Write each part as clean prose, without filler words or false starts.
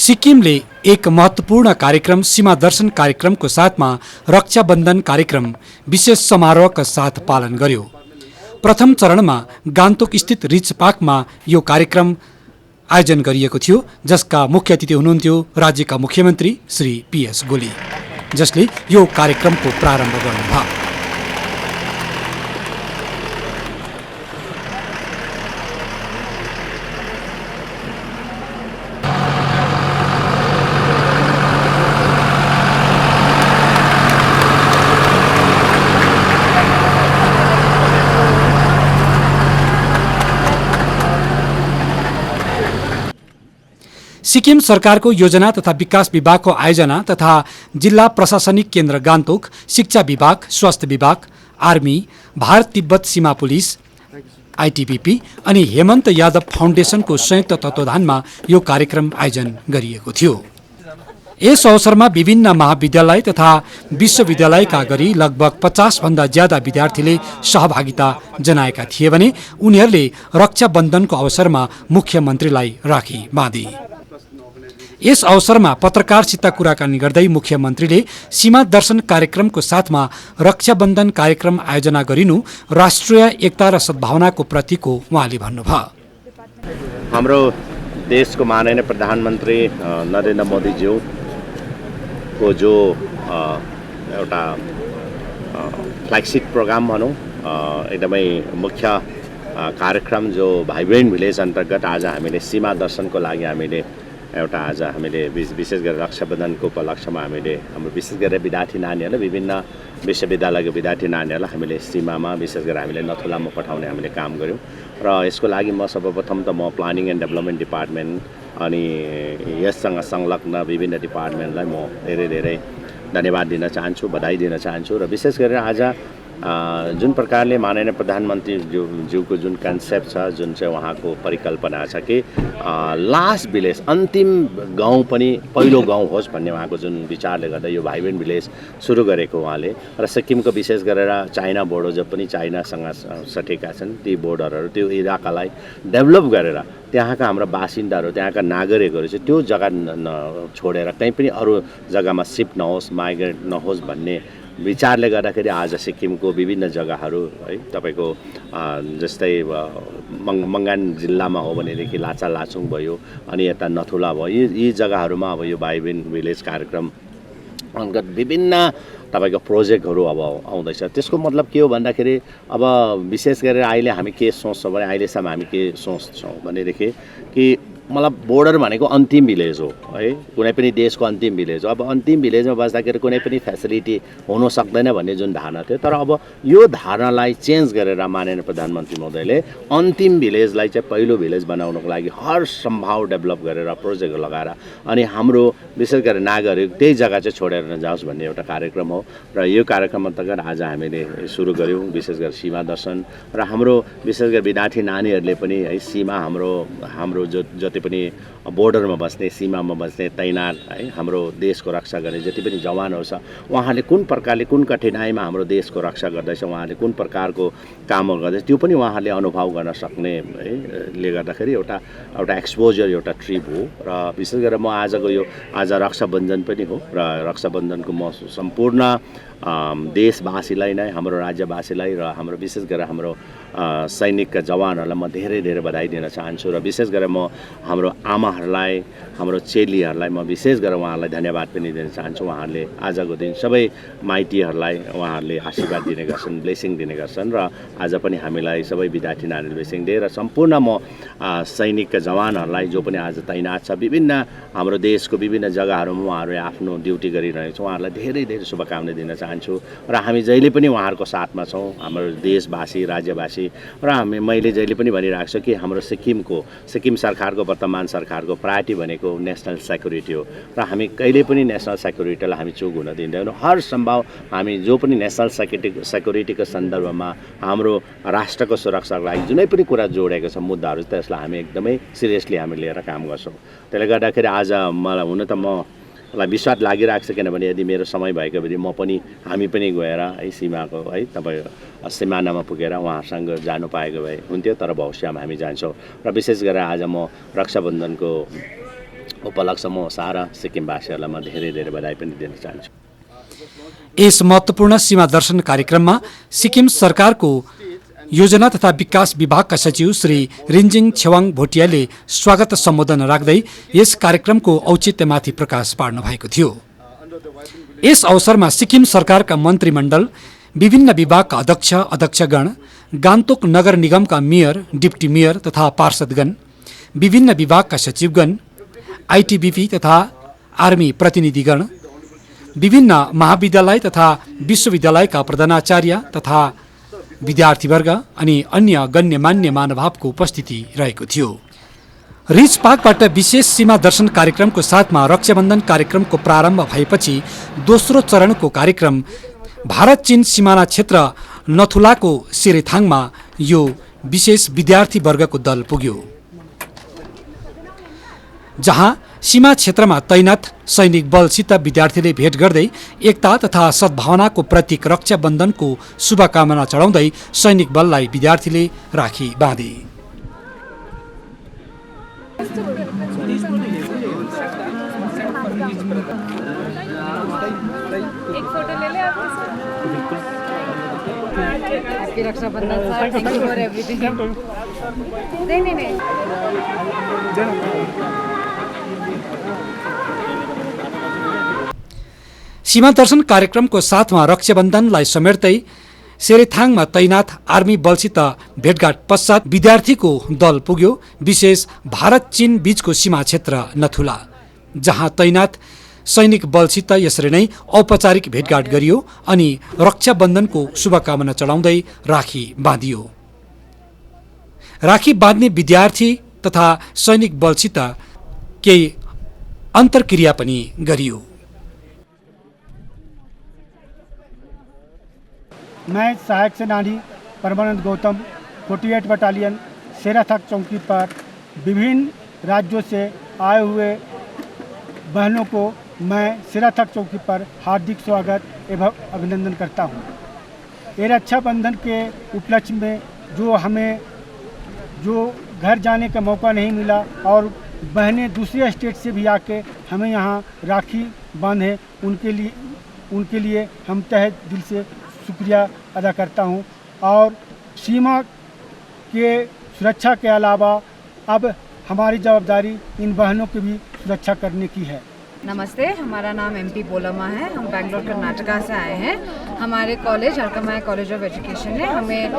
सिक्किमले एक महत्त्वपूर्ण कार्यक्रम सीमा दर्शन कार्यक्रमको साथमा रक्षाबन्धन कार्यक्रम विशेष समारोहका साथ पालन गर्यो। प्रथम चरणमा गान्तोक स्थित रिच पार्कमा यो कार्यक्रम आयोजन गरिएको थियो, जसका मुख्य अतिथि हुनुहुन्थ्यो राज्यका मुख्यमन्त्री श्री PS गोले, जसले यो कार्यक्रमको प्रारम्भ गर्नुभयो। सिक्किम सरकारको योजना तथा विकास विभागको आयोजना तथा जिल्ला प्रशासनिक केन्द्र गान्तोक, शिक्षा विभाग, स्वास्थ्य विभाग, आर्मी, भारत तिब्बत सीमा पुलिस, ITBP अनि हेमन्त यादव फाउन्डेसनको संयुक्त तत्त्वावधानमा यो कार्यक्रम आयोजन गरिएको थियो। यस अवसरमा विभिन्न महाविद्यालय तथा विश्वविद्यालयका गरी लगभग 50 भन्दा ज्यादा विद्यार्थीले सहभागिता जनाएका थिए भने उनीहरूले रक्षाबन्धनको अवसरमा मुख्यमन्त्रीलाई राखी बाँधे। यस अवसरमा पत्रकारसित कुराकानी गर्दै मुख्यमन्त्रीले सीमा दर्शन कार्यक्रमको साथमा रक्षाबन्धन कार्यक्रम आयोजना गरिनु राष्ट्रिय एकता र सद्भावनाको प्रतीक हो उहाँले भन्नुभयो। हाम्रो देशको माननीय प्रधानमन्त्री नरेन्द्र मोदीज्यूको जो एउटा फ्ल्यागशिप प्रोग्राम भनौँ, एकदमै मुख्य कार्यक्रम जो भाइ बहिन भिलेज अन्तर्गत आज हामीले सीमा दर्शनको लागि हामीले एउटा आज हामीले विशेष गरेर रक्षाबन्धनको उपलक्ष्यमा हामीले हाम्रो विशेष गरेर विद्यार्थी नानीहरूलाई विभिन्न विश्वविद्यालयको विद्यार्थी नानीहरूलाई हामीले सीमामा विशेष गरेर हामीले नथुलामा पठाउने हामीले काम गऱ्यौँ। र यसको लागि म सर्वप्रथम त म प्लानिङ एन्ड डेभलपमेन्ट डिपार्टमेन्ट अनि यससँग संलग्न विभिन्न डिपार्टमेन्टलाई म धेरै धेरै धन्यवाद दिन चाहन्छु, बधाई दिन चाहन्छु। र विशेष गरेर आज जुन प्रकारले माननीय प्रधानमन्त्री ज्यूको जुन कन्सेप्ट छ, जुन चाहिँ उहाँको परिकल्पना छ कि लास्ट भिलेज, अन्तिम गाउँ पनि पहिलो गाउँ होस् भन्ने उहाँको जुन विचारले गर्दा यो भाइ बहिन भिलेज सुरु गरेको उहाँले। र सिक्किमको विशेष गरेर चाइना बोर्डर जो पनि चाइनासँग सटेका छन् ती बोर्डरहरू, त्यो इलाकालाई डेभलप गरेर त्यहाँका हाम्रा बासिन्दाहरू, त्यहाँका नागरिकहरू चाहिँ त्यो जग्गा छोडेर कहीँ पनि अरू जग्गामा सिफ्ट नहोस्, माइग्रेट नहोस् भन्ने विचारले गर्दाखेरि आज सिक्किमको विभिन्न जग्गाहरू है, तपाईँको जस्तै मङ्गान जिल्लामा हो भनेदेखि लाचा लाचुङ भयो, अनि यता नथुला भयो, यी जग्गाहरूमा अब यो भाइ बहिन भिलेज कार्यक्रम अन्तर्गत विभिन्न तपाईँको प्रोजेक्टहरू अब आउँदैछ। त्यसको मतलब के हो भन्दाखेरि अब विशेष गरेर अहिले हामी के सोच्छौँ भने, अहिलेसम्म हामी के सोच्छौँ भनेदेखि कि मतलब बोर्डर भनेको अन्तिम भिलेज हो है, कुनै पनि देशको अन्तिम भिलेज हो। अब अन्तिम भिलेजमा बस्दाखेरि कुनै पनि फेसिलिटी हुन सक्दैन भन्ने जुन धारणा थियो, तर अब यो धारणालाई चेन्ज गरेर माननीय प्रधानमन्त्री महोदयले अन्तिम भिलेजलाई चाहिँ पहिलो भिलेज बनाउनको लागि हर सम्भव डेभलप गरेर प्रोजेक्ट लगाएर अनि हाम्रो विशेष गरेर नागरिक त्यही जग्गा चाहिँ छोडेर नजाओस् भन्ने एउटा कार्यक्रम हो। र यो कार्यक्रम अन्तर्गत आज हामीले सुरु गऱ्यौँ विशेष गरेर सीमा दर्शन। र हाम्रो विशेष गरेर विद्यार्थी नानीहरूले पनि है, सीमा हाम्रो जति पनि बोर्डरमा बस्ने, सीमामा बस्ने तैनात है, हाम्रो देशको रक्षा गर्ने जति पनि जवानहरू छ, उहाँले कुन प्रकारले कुन कठिनाइमा हाम्रो देशको रक्षा गर्दैछ, उहाँले कुन प्रकारको कामहरू गर्दैछ, त्यो पनि उहाँहरूले अनुभव गर्न सक्ने है ले गर्दाखेरि एउटा एक्सपोजर, एउटा ट्रिप हो। र विशेष गरेर म आजको यो आज रक्षाबन्धन पनि हो र रक्षाबन्धनको म सम्पूर्ण देशवासीलाई नै, हाम्रो राज्यवासीलाई र हाम्रो विशेष गरेर हाम्रो सैनिकका जवानहरूलाई म धेरै धेरै बधाई दिन चाहन्छु। र विशेष गरेर म हाम्रो आमाहरूलाई, हाम्रो चेलीहरूलाई म विशेष गरेर उहाँहरूलाई धन्यवाद पनि दिन चाहन्छु। उहाँहरूले आजको दिन सबै माइतीहरूलाई उहाँहरूले आशीर्वाद दिने गर्छन्, ब्लेसिङ दिने गर्छन्। र आज पनि हामीलाई सबै विद्यार्थी नानीहरूले ब्लेसिङ दिए र सम्पूर्ण म सैनिकका जवानहरूलाई जो पनि आज तैनात छ विभिन्न हाम्रो देशको विभिन्न जग्गाहरूमा उहाँहरूले आफ्नो ड्युटी गरिरहेको छ, उहाँहरूलाई धेरै धेरै शुभकामना दिन चाहन्छु। र हामी जहिले पनि उहाँहरूको साथमा छौँ, हाम्रो देशवासी, राज्यवासी। र मैले जहिले पनि भनिरहेको छु कि हाम्रो सिक्किम सरकारको, वर्तमान सरकारको प्रायोरिटी भनेको नेसनल सेक्युरिटी हो। र हामी कहिले पनि नेसनल सेक्युरिटीलाई हामी चुक हुन दिँदैनौँ। हर सम्भव हामी जो पनि नेसनल सेक्युरिटीको सन्दर्भमा हाम्रो राष्ट्रको सुरक्षाको लागि जुनै पनि कुरा जोडेको छ मुद्दाहरू, त्यसलाई हामी एकदमै सिरियसली हामी लिएर काम गर्छौँ। त्यसले गर्दाखेरि आज मलाई हुन त मलाई विश्वास लागिरहेको छ, किनभने यदि मेरो समय भएको भए हामी पनि गएर है सीमाको है तपाईँ सिमानामा पुगेर उहाँसँग जानु पाएको भए हुन्थ्यो, तर भविष्यमा हामी जान्छौँ। र विशेष गरेर आज म रक्षाबन्धनको उपलक्ष्य म सारा सिक्किमवासीहरूलाई म धेरै धेरै बधाई पनि दिन चाहन्छु। यस महत्त्वपूर्ण सीमा दर्शन कार्यक्रममा सिक्किम सरकारको योजना तथा विकास विभागका सचिव श्री रिन्जिङ छेवाङ भोटियाले स्वागत सम्बोधन राख्दै यस कार्यक्रमको औचित्यमाथि प्रकाश पार्नु भएको थियो। यस अवसरमा सिक्किम सरकारका मन्त्रीमण्डल, विभिन्न विभागका अध्यक्ष अध्यक्षगण, गान्तोक नगर निगमका मेयर, डिप्टी मेयर तथा पार्षदगण, विभिन्न विभागका सचिवगण, आइटिबिपी तथा आर्मी प्रतिनिधिगण, विभिन्न महाविद्यालय तथा विश्वविद्यालयका प्रधानाचार्य तथा विद्यार्थीवर्ग अनि अन्य गण्यमान्य महानुभावको उपस्थिति रहेको थियो। रिच पार्कबाट विशेष सीमा दर्शन कार्यक्रमको साथमा रक्षाबन्धन कार्यक्रमको प्रारम्भ भएपछि दोस्रो चरणको कार्यक्रम भारत चीन सिमाना क्षेत्र नथुलाको सेरेथाङमा यो विशेष विद्यार्थी वर्गको दल पुग्यो, जहाँ सीमा क्षेत्रमा तैनात सैनिक बलसित विद्यार्थीले भेट गर्दै एकता तथा सद्भावनाको प्रतीक रक्षाबन्धनको शुभकामना चढाउँदै सैनिक बललाई विद्यार्थीले राखी बाँधे। एक फोटो ले ले आप happy Rakshabandhan sir, thank you for everything. नहीं सीमा दर्शन कार्यक्रमको साथमा रक्षाबन्धनलाई समेट्दै सेरेथाङमा तैनात आर्मी बलसित भेटघाट पश्चात विद्यार्थीको दल पुग्यो विशेष भारत चीन बीचको सीमा क्षेत्र नथुला, जहाँ तैनात सैनिक बलसित यसरी नै औपचारिक भेटघाट गरियो अनि रक्षाबन्धनको शुभकामना चढाउँदै राखी बाँधियो। राखी बाँध्ने विद्यार्थी तथा सैनिक बलसित केही अन्तर्क्रिया पनि गरियो। मैं सहायक सेनानी परमानंद गौतम 48 बटालियन सेराथक चौकी पर विभिन्न राज्यों से आए हुए बहनों को मैं सेराथक चौकी पर हार्दिक स्वागत एवं अभिनंदन करता हूँ। ये रक्षाबंधन के उपलक्ष्य में जो घर जाने का मौका नहीं मिला और बहनें दूसरे स्टेट से भी आके हमें यहाँ राखी बांधे, उनके लिए हम तहे दिल से शुक्रिया अदा करता हूँ। और सीमा के सुरक्षा के अलावा अब हमारी जवाबदारी इन बहनों की भी सुरक्षा करने की है। नमस्ते, हमारा नाम MP बोलमा है। हम बेंगलोर कर्नाटका से आए हैं। हमारे कॉलेज हरकमाया कॉलेज ऑफ एजुकेशन है, हमें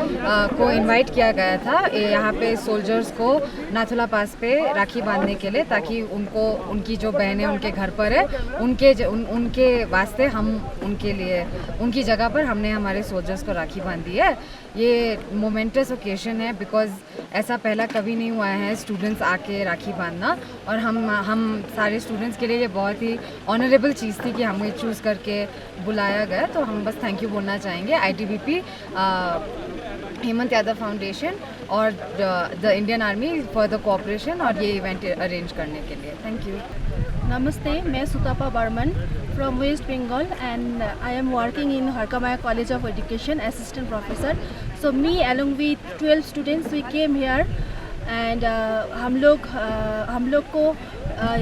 को इनवाइट किया गया था यहाँ पे सोल्जर्स को नाथुला पास पे राखी बांधने के लिए, ताकि उनकी जो बहनें उनके घर पर है उनके वास्ते हम उनके लिए उनकी जगह पर हमने हमारे सोल्जर्स को राखी बांधी है। ये मोमेंटस ओकेजन है बिकॉज ऐसा पहला कभी नहीं हुआ है स्टूडेंट्स आके राखी बांधना, और हम सारे स्टूडेंट्स के लिए ये बहुत ही ऑनरेबल चीज़ थी कि हमें चूज़ करके बुलाया गया। तो हम बस थैंक यू बोलना चाहेंगे ITBP, हेमंत यादव फाउंडेशन और the Indian army for the cooperation और ये इवेंट अरेंज करने के लिए। Thank you. Namaste, मैं Sutapa Burman from West Bengal and I am working in Harkamaya College of Education, assistant professor. So me along with 12 students we came here and हम लोग को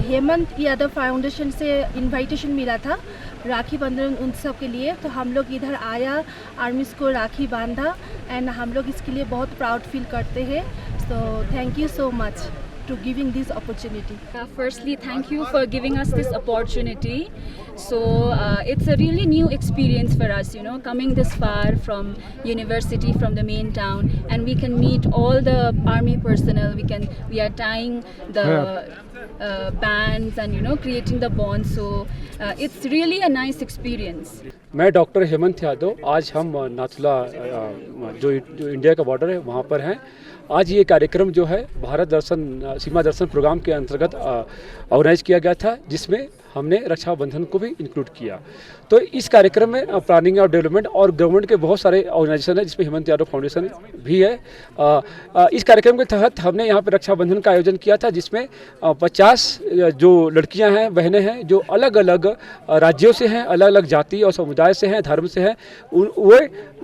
Hemant Yadav foundation से invitation मिला था राखी बंधन उत्सव के लिए। तो हम लोग इधर आया, आर्मीज़ को राखी बांधा एंड हम लोग इसके लिए बहुत प्राउड फील करते हैं। So thank you so much to giving this opportunity. Firstly, thank you for giving us this opportunity. So it's a really new experience for us, you know, coming this far from university, from the main town, and we can meet all the army personnel. We are tying the bands and, you know, creating the bonds. So it's really a nice experience. मैं doctor Hemant Yadav, आज हम नाथुला जो India का border है वहाँ पर हैं। आज ये कार्यक्रम जो है भारत दर्शन सीमा दर्शन प्रोग्राम के अंतर्गत ऑर्गेनाइज किया गया था, जिसमें हमने रक्षाबंधन को भी इंक्लूड किया। तो इस कार्यक्रम में प्लानिंग और डेवलपमेंट और गवर्नमेंट के बहुत सारे ऑर्गेनाइजेशन है, जिसमें हेमंत यादव फाउंडेशन भी है। इस कार्यक्रम के तहत हमने यहाँ पर रक्षाबंधन का आयोजन किया था, जिसमें 50 जो लड़कियाँ हैं, बहनें हैं, जो अलग अलग राज्यों से हैं, अलग अलग जाति और समुदाय से हैं, धर्म से हैं, वो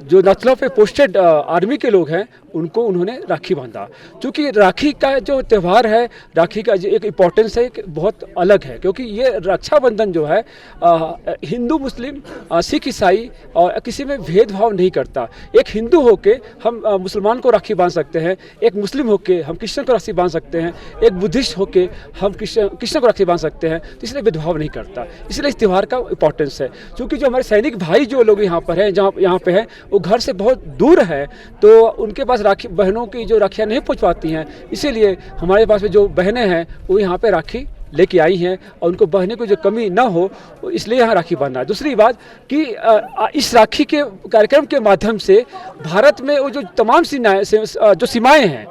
जो नाथुला पे पोस्टेड आर्मी के लोग हैं, उनको उन्होंने राखी बांधा। क्योंकि राखी का जो त्यौहार है, राखी का जो एक इम्पोर्टेंस है, बहुत अलग है, क्योंकि ये रक्षाबंधन जो है हिंदू मुस्लिम सिख ईसाई और किसी में भेदभाव नहीं करता। एक हिंदू होके हम मुसलमान को राखी बांध सकते हैं, एक मुस्लिम होके हम क्रिश्चियन को राखी बांध सकते हैं, एक बुद्धिस्ट होके हम क्रिश्चियन को राखी बांध सकते हैं। तो इसलिए भेदभाव नहीं करता, इसलिए इस त्यौहार का इम्पोर्टेंस है। क्योंकि जो हमारे सैनिक भाई जो लोग यहाँ पर हैं, जहाँ यहाँ पे हैं, वो घर से बहुत दूर है, तो उनके पास राखी, बहनों की जो राखियाँ नहीं पहुँच पाती हैं, इसीलिए हमारे पास में जो बहनें हैं वो यहाँ पे राखी लेके आई हैं, और उनको बहने को जो कमी ना हो, इसलिए यहाँ राखी बांधना है। दूसरी बात कि इस राखी के कार्यक्रम के माध्यम से भारत में वो जो तमाम सीमाएँ हैं,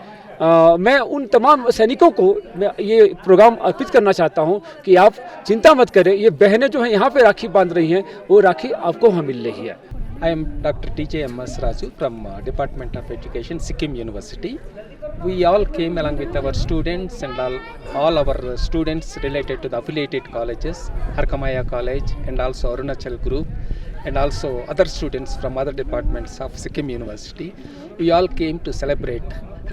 मैं उन तमाम सैनिकों को मैं ये प्रोग्राम अर्पित करना चाहता हूँ कि आप चिंता मत करें, ये बहनें जो हैं यहाँ पे राखी बांध रही हैं, वो राखी आपको वहाँ मिल रही है। I am Dr. T.J. M.S. Raju from Department of Education, Sikkim University. We all came along with our students and all our students related to the affiliated colleges, Harkamaya College and also Arunachal Group, and also other students from other departments of Sikkim University. We all came to celebrate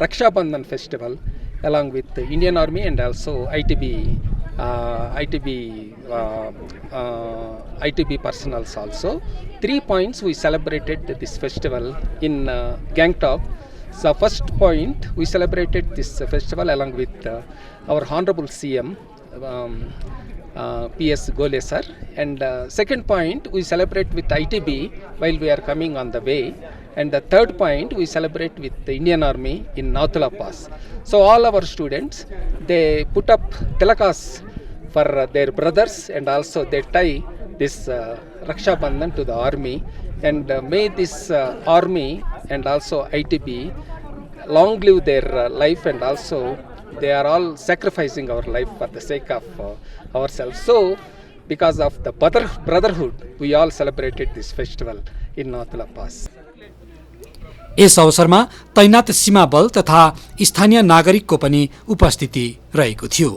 Raksha Bandhan festival along with the Indian Army and also ITB personals also. 3 points we celebrated this festival in Gangtok. So first point, we celebrated this festival along with our Honorable CM PS Gole sir, and second point, we celebrate with ITB while we are coming on the way, and the third point, we celebrate with the Indian Army in Nathula Pass. So all our students, they put up tilakas for their brothers, and also they tie this Raksha Bandhan to the army, and may this army and also ITB long live their life, and also they are all sacrificing our life for the sake of ourselves. So because of the brotherhood, we all celebrated this festival in Nathula Pass. यस अवसरमा तैनात सीमा बल तथा स्थानीय नागरिकको पनि उपस्थिति रहेको थियो।